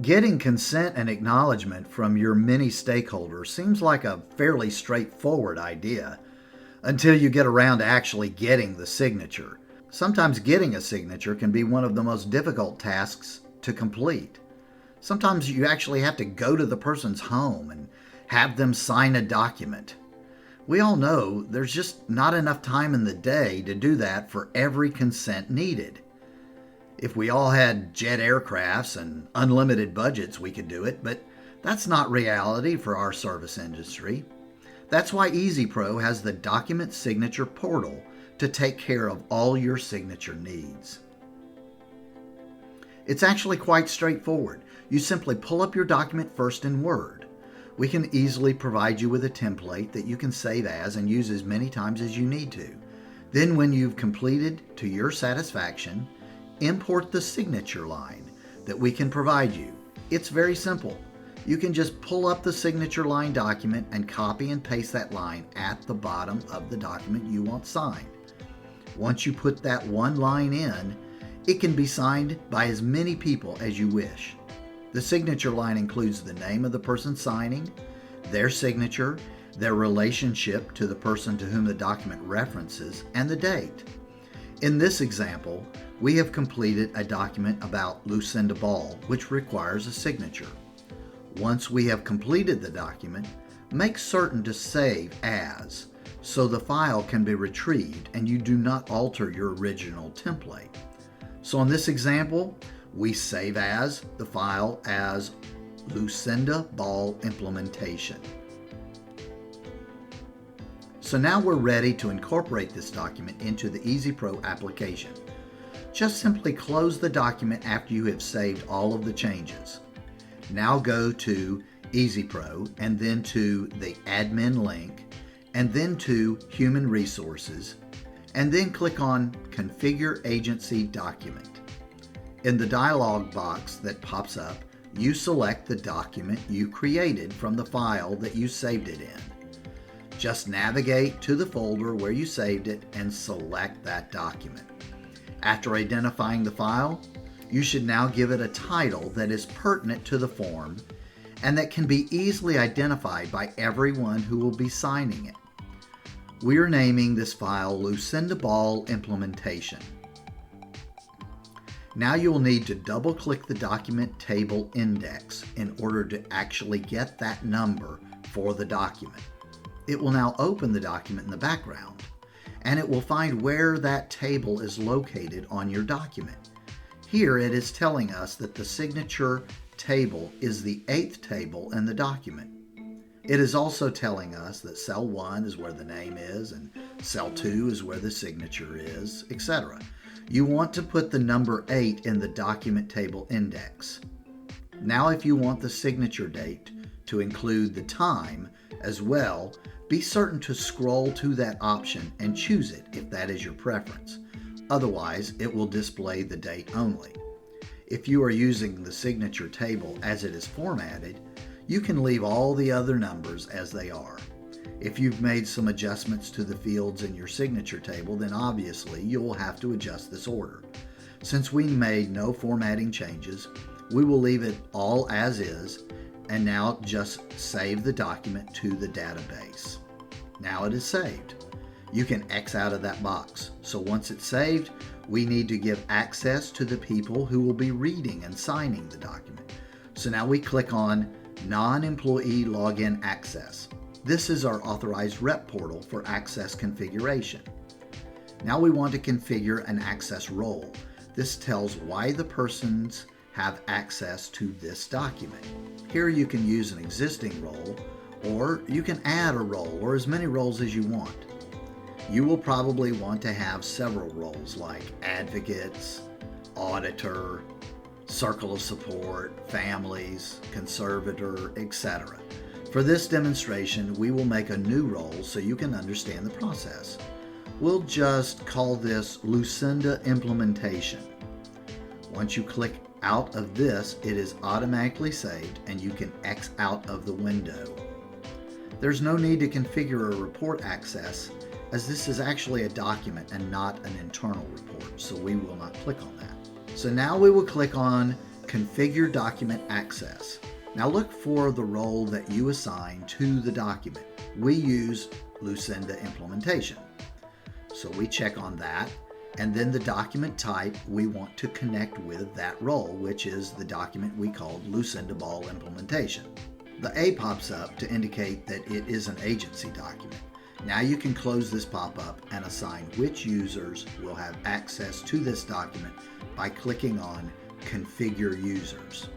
Getting consent and acknowledgement from your many stakeholders seems like a fairly straightforward idea until you get around to actually getting the signature. Sometimes getting a signature can be one of the most difficult tasks to complete. Sometimes you actually have to go to the person's home and have them sign a document. We all know there's just not enough time in the day to do that for every consent needed. If we all had jet aircrafts and unlimited budgets, we could do it, but that's not reality for our service industry. That's why EasyPro has the document signature portal to take care of all your signature needs. It's actually quite straightforward. You simply pull up your document first in Word. We can easily provide you with a template that you can save as and use as many times as you need to. Then when you've completed to your satisfaction, import the signature line that we can provide you. It's very simple. You can just pull up the signature line document and copy and paste that line at the bottom of the document you want signed. Once you put that one line in, it can be signed by as many people as you wish. The signature line includes the name of the person signing, their signature, their relationship to the person to whom the document references, and the date. In this example, we have completed a document about Lucinda Ball, which requires a signature. Once we have completed the document, make certain to save as, so the file can be retrieved and you do not alter your original template. So in this example, we save as the file as Lucinda Ball Implementation. So now we're ready to incorporate this document into the EasyPro application. Just simply close the document after you have saved all of the changes. Now go to EasyPro and then to the admin link and then to Human Resources and then click on Configure Agency Document. In the dialog box that pops up, you select the document you created from the file that you saved it in. Just navigate to the folder where you saved it and select that document. After identifying the file, you should now give it a title that is pertinent to the form and that can be easily identified by everyone who will be signing it. We are naming this file Lucinda Ball Implementation. Now you will need to double-click the document table index in order to actually get that number for the document. It will now open the document in the background, and it will find where that table is located on your document. Here it is telling us that the signature table is the 8th table in the document. It is also telling us that cell 1 is where the name is and cell 2 is where the signature is, etc. You want to put the number 8 in the document table index. Now if you want the signature date to include the time as well, be certain to scroll to that option and choose it if that is your preference. Otherwise, it will display the date only. If you are using the signature table as it is formatted, you can leave all the other numbers as they are. If you've made some adjustments to the fields in your signature table, then obviously you will have to adjust this order. Since we made no formatting changes, we will leave it all as is, and now just save the document to the database. Now it is saved. You can X out of that box. So once it's saved, we need to give access to the people who will be reading and signing the document. So now we click on Non-Employee Login Access. This is our authorized rep portal for access configuration. Now we want to configure an access role. This tells why the persons have access to this document. Here you can use an existing role, or you can add a role or as many roles as you want. You will probably want to have several roles like advocates, auditor, circle of support, families, conservator, etc. For this demonstration, we will make a new role so you can understand the process. We'll just call this Lucinda Implementation. Once you click out of this, it is automatically saved and you can X out of the window. There's no need to configure a report access as this is actually a document and not an internal report, so we will not click on that. So now we will click on Configure Document Access. Now look for the role that you assign to the document. We use Lucinda Implementation. So we check on that, and then the document type we want to connect with that role, which is the document we called Lucinda Ball Implementation. The A pops up to indicate that it is an agency document. Now you can close this pop-up and assign which users will have access to this document by clicking on Configure Users.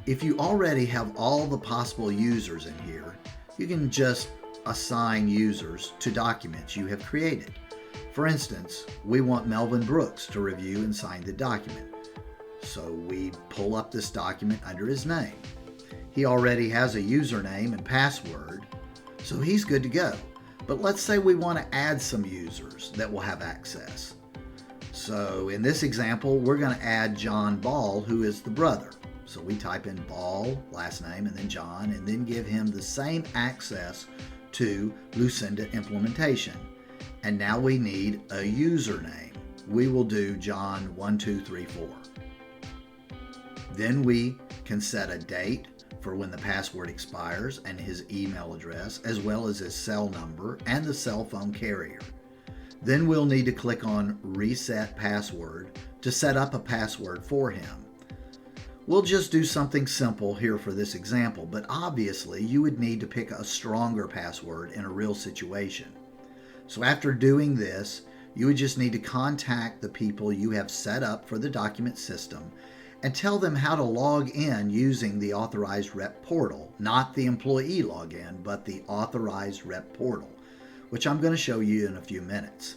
If you already have all the possible users in here, you can just assign users to documents you have created. For instance, we want Melvin Brooks to review and sign the document. So we pull up this document under his name. He already has a username and password, so he's good to go. But let's say we want to add some users that will have access. So in this example, we're going to add John Ball, who is the brother. So we type in Ball, last name, and then John, and then give him the same access to Lucinda Implementation. And now we need a username. We will do John1234. Then we can set a date for when the password expires and his email address, as well as his cell number and the cell phone carrier. Then we'll need to click on Reset Password to set up a password for him. We'll just do something simple here for this example, but obviously you would need to pick a stronger password in a real situation. So after doing this, you would just need to contact the people you have set up for the document system and tell them how to log in using the Authorized Rep portal, not the employee login, but the Authorized Rep portal, which I'm going to show you in a few minutes.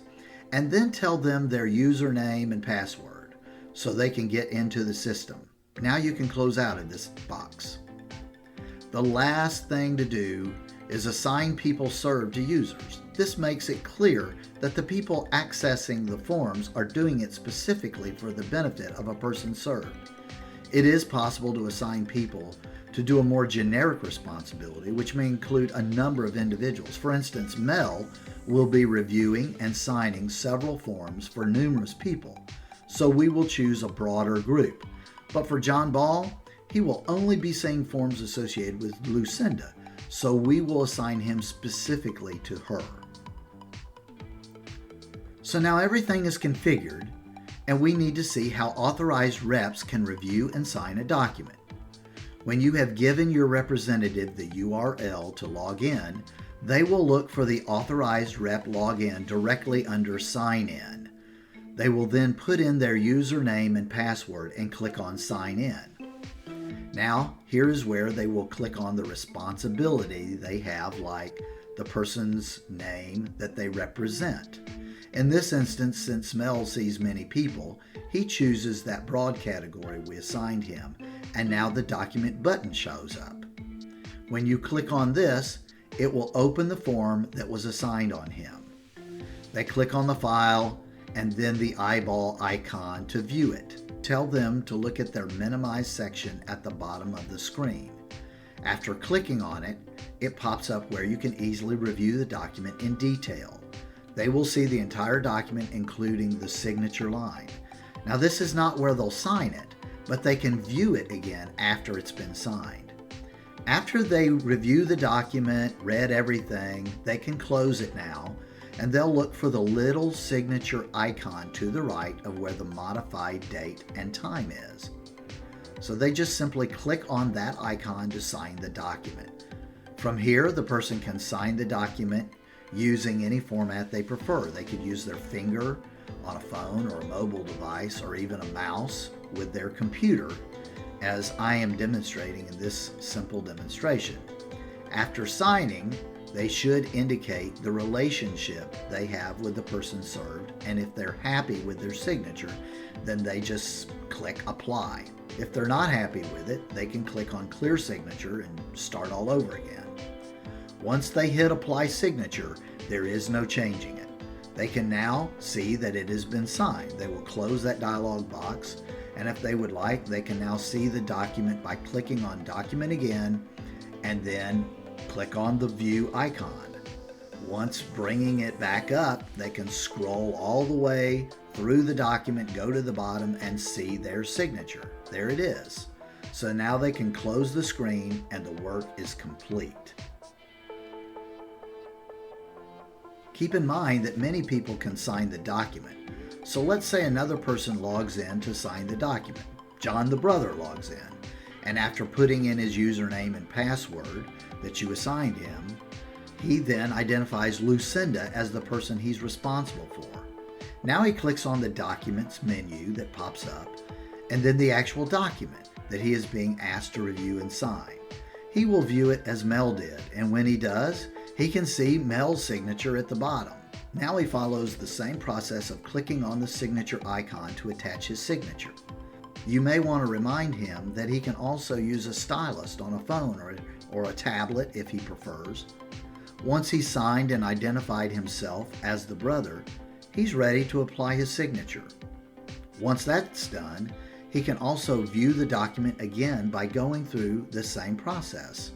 And then tell them their username and password so they can get into the system. Now you can close out of this box. The last thing to do is assign people served to users. This makes it clear that the people accessing the forms are doing it specifically for the benefit of a person served. It is possible to assign people to do a more generic responsibility, which may include a number of individuals. For instance, Mel will be reviewing and signing several forms for numerous people, so we will choose a broader group. But for John Ball, he will only be seeing forms associated with Lucinda, so we will assign him specifically to her. So now everything is configured, and we need to see how authorized reps can review and sign a document. When you have given your representative the URL to log in, they will look for the authorized rep login directly under Sign In. They will then put in their username and password and click on Sign In. Now, here is where they will click on the responsibility they have, like the person's name that they represent. In this instance, since Mel sees many people, he chooses that broad category we assigned him, and now the document button shows up. When you click on this, it will open the form that was assigned on him. They click on the file and then the eyeball icon to view it. Tell them to look at their minimized section at the bottom of the screen. After clicking on it, it pops up where you can easily review the document in detail. They will see the entire document, including the signature line. Now, this is not where they'll sign it, but they can view it again after it's been signed. After they review the document, read everything, they can close it now, and they'll look for the little signature icon to the right of where the modified date and time is. So they just simply click on that icon to sign the document. From here, the person can sign the document using any format they prefer. They could use their finger on a phone or a mobile device, or even a mouse with their computer, as I am demonstrating in this simple demonstration. After signing, they should indicate the relationship they have with the person served, and if they're happy with their signature, then they just click Apply. If they're not happy with it, they can click on Clear Signature and start all over again. Once they hit Apply Signature, there is no changing it. They can now see that it has been signed. They will close that dialog box, and if they would like, they can now see the document by clicking on Document again, and then click on the View icon. Once bringing it back up, they can scroll all the way through the document, go to the bottom, and see their signature. There it is. So now they can close the screen and the work is complete. Keep in mind that many people can sign the document. So let's say another person logs in to sign the document. John the brother logs in, and after putting in his username and password that you assigned him, he then identifies Lucinda as the person he's responsible for. Now he clicks on the Documents menu that pops up, and then the actual document that he is being asked to review and sign. He will view it as Mel did, and when he does, he can see Mel's signature at the bottom. Now he follows the same process of clicking on the signature icon to attach his signature. You may want to remind him that he can also use a stylus on a phone or a tablet if he prefers. Once he's signed and identified himself as the brother, he's ready to apply his signature. Once that's done, he can also view the document again by going through the same process.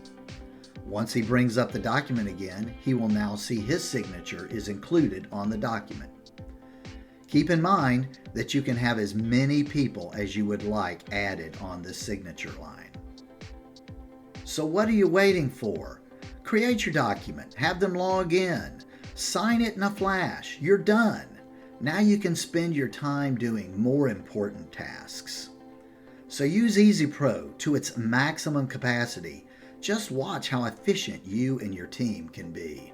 Once he brings up the document again, he will now see his signature is included on the document. Keep in mind that you can have as many people as you would like added on this signature line. So what are you waiting for? Create your document, have them log in, sign it in a flash. You're done. Now you can spend your time doing more important tasks. So use Easy Pro to its maximum capacity. Just watch how efficient you and your team can be.